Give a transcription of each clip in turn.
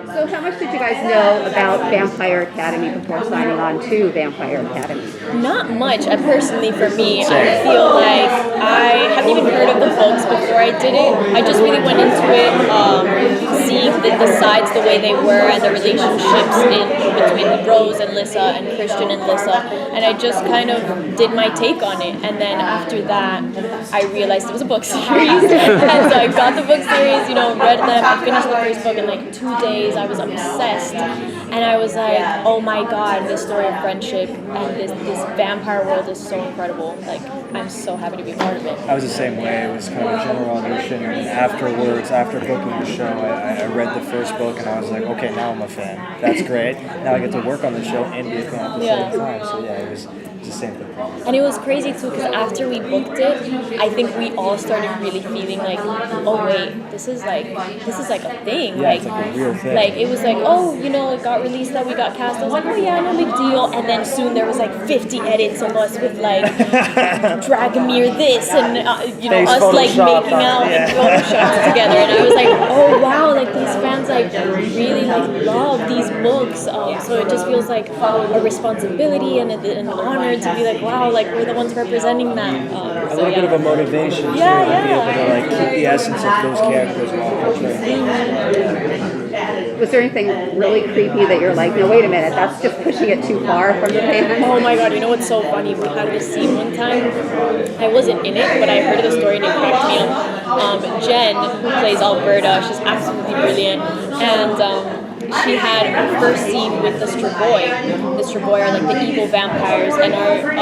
So how much did you guys know about Vampire Academy before signing on to Vampire Academy? Not much. Personally, for me, I feel like I haven't even heard of the books before I did it. I just really went into it seeing the sides the way they were and the relationships between Rose and Lissa and Christian and Lissa, and I just kind of did my take on it. And then after that, I realized it was a book series, and so I got the book series, read them. I finished the first book in like 2 days. I was obsessed, and I was like, oh my god, this story of friendship and this vampire world is so incredible. Like, I'm so happy to be part of it. I was the same way. It was kind of a general audition, and afterwards, after booking the show, I read the first book and I was like, okay, now I'm a fan. That's great. Now I get to work on the show and be a fan at the same time. So yeah, it was the same thing. And it was crazy too, because after we booked it, I think we all started really feeling like, oh wait, this is like a thing. Yeah, it's like a real thing. Like it was like, oh, it got released that we got cast. I was like, oh yeah, no big deal. And then soon there was like 50 edits of us with like Dragomir this and Face us like Photoshop making out and Photoshops together. And I was like, oh wow, like these fans like really like love these books. So it just feels like a responsibility and an honor to be like, wow, like we're the ones representing that. A little bit of a motivation too, to be able to like keep the essence of those characters while portraying. Was there anything really creepy that you're like, no, wait a minute, that's just pushing it too far from the fans? Oh my god, what's so funny? We had this scene one time. I wasn't in it, but I heard the story and it cracked me up. Jen, who plays Alberta, she's absolutely brilliant, and she had her first scene with the Strigoi. The Strigoi are like the evil vampires, and our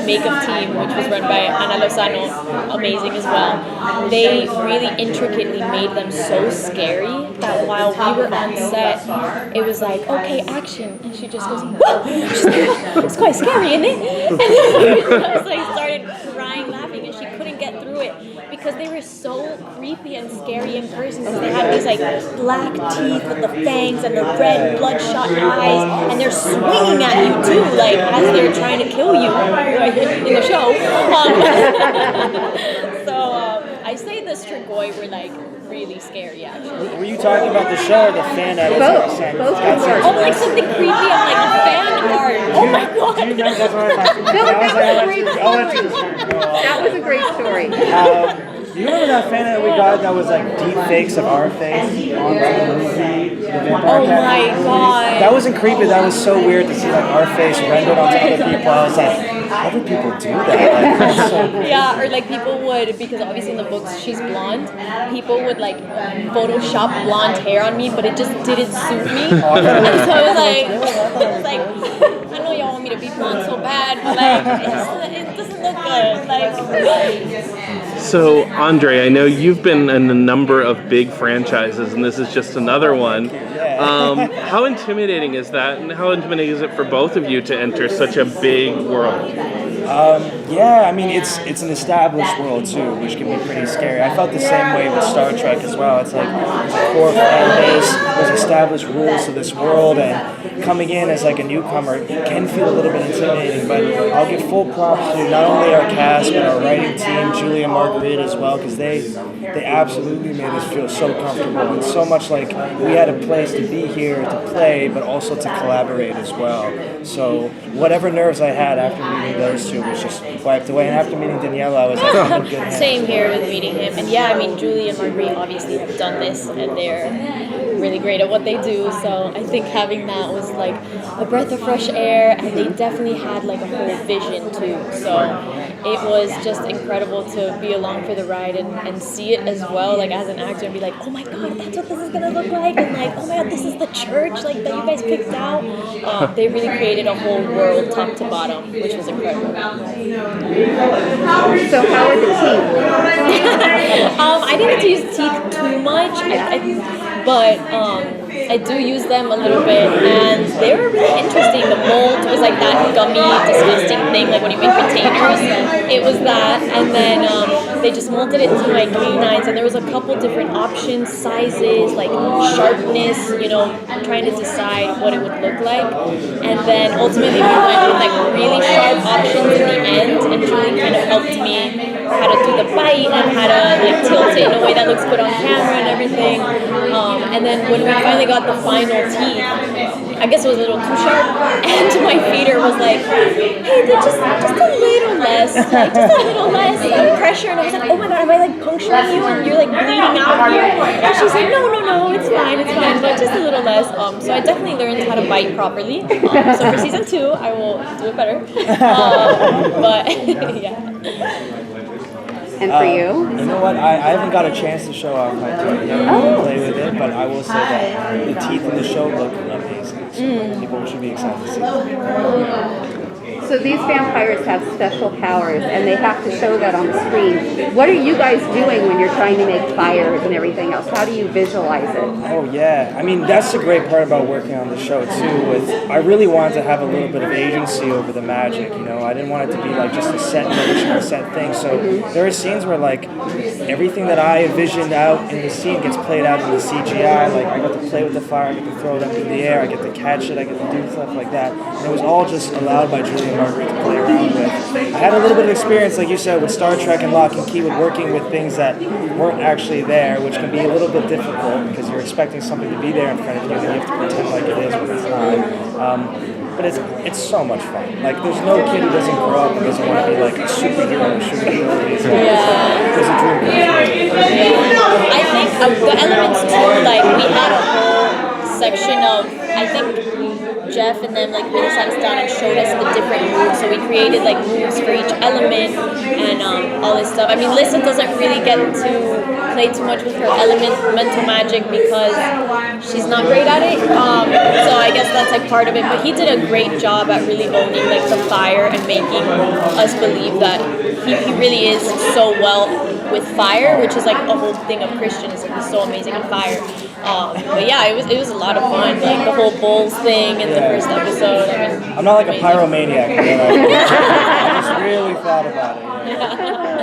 makeup team, which was run by Ana Lozano, amazing as well. They really intricately made them so scary that while we were on set, it was like, okay, action, and she just goes, whoa! She's like, it's quite scary, isn't it? And then I was like, started crying, laughing, and she couldn't get through it because they were so creepy and scary in person. Because they had these like black teeth with the fangs and the red bloodshot eyes, and they're swinging at you too, like as they're trying to kill you in the show. I say the Strigoi were like really scary actually. Were you talking about the show or the fan edits? Both. Oh, like something creepy of like fan art. Oh my god. Do you remember that's what I thought? That was a great story. Do you remember that fan that we got that was like deep fakes of our face on the movie? Oh my god. That wasn't creepy. That was so weird to see like our face rendered onto other people. I was like, how do people do that? Like, so yeah, or like people would, because obviously in the books she's blonde, people would like Photoshop blonde hair on me, but it just didn't suit me. And so I was like, I know y'all want me to be blonde so bad, but like it doesn't look good. Like. So Andre, I know you've been in a number of big franchises, and this is just another one. How intimidating is that, and how intimidating is it for both of you to enter such a big world? Yeah, I mean, it's an established world too, which can be pretty scary. I felt the same way with Star Trek as well. It's like there's a core fan base, there's established rules to this world, and coming in as like a newcomer can feel a little bit intimidating, but I'll give full props to not only our cast, but our writing team, Julie and Marguerite as well, because they absolutely made us feel so comfortable, and so much like we had a place to be here to play, but also to collaborate as well. So whatever nerves I had after meeting those two was just wiped away, and after meeting Daniela, I was like, in good hands. Same here with meeting him. And yeah, I mean, Julie and Marguerite obviously have done this, and they're really great at what they do, so I think having that was like a breath of fresh air, and they definitely had like a whole vision too, so it was just incredible to be along for the ride and see it as well, like as an actor, and be like, oh my god, that's what this is gonna look like, and like, oh my god, this is the church like that you guys picked out. They really created a whole world top to bottom, which was incredible. So how are the teeth? I didn't get to use teeth too much, but I do use them a little bit, and they were really interesting. The mold was like that gummy, disgusting thing, like when you make retainers. It was that, and then they just molded it into my canines, and there was a couple different options, sizes, like sharpness, trying to decide what it would look like. And then ultimately we went with like really sharp options in the end, and Julie kind of helped me how to do the bite and how to like tilt it in a way that looks good on camera and everything. And then when we finally got the final teeth, I guess it was a little too sharp, and my feeder was like, "Hey, just a little less, like just a little less pressure." And I was like, "Oh my god, am I like puncturing you and you're like bleeding out here?" And she's like, "No, it's fine, but just a little less." So I definitely learned how to bite properly. So for season 2, I will do it better. But yeah. And for you? You know what? I haven't got a chance to show off my teeth yet. I haven't play with it, but I will say that the teeth in the show look amazing. So people should be excited to see. So these vampires have special powers, and they have to show that on the screen. What are you guys doing when you're trying to make fires and everything else? How do you visualize it? Oh yeah, I mean that's the great part about working on the show too. I really wanted to have a little bit of agency over the magic. You know, I didn't want it to be like just a set motion or set thing. So there are scenes where like everything that I envisioned out in the scene gets played out in the CGI. Like I get to play with the fire, I get to throw it up in the air, I get to catch it, I get to do stuff like that. And it was all just allowed by Julia Margaret to play around with. I had a little bit of experience, like you said, with Star Trek and Lock and Key, with working with things that weren't actually there, which can be a little bit difficult because you're expecting something to be there in front of you and you have to pretend like it is when it's not. But it's so much fun. Like there's no kid who doesn't grow up and doesn't want to be like a superhero or superhero. There's a dream come true. I think the elements too, like we had a whole section of, I think Jeff and them like really sat us down and showed us the different moves. So we created like moves for each element and all this stuff. I mean, Lissa doesn't really get to play too much with her mental magic because she's not great at it. So I guess that's like part of it. But he did a great job at really owning like the fire and making us believe that he really is so well with fire, which is like a whole thing of Christian, is like he's so amazing at fire. But yeah, it was a lot of fun, like the whole bowls thing in the first episode. I mean, I'm not like a pyromaniac, but I just really thought about it. Yeah.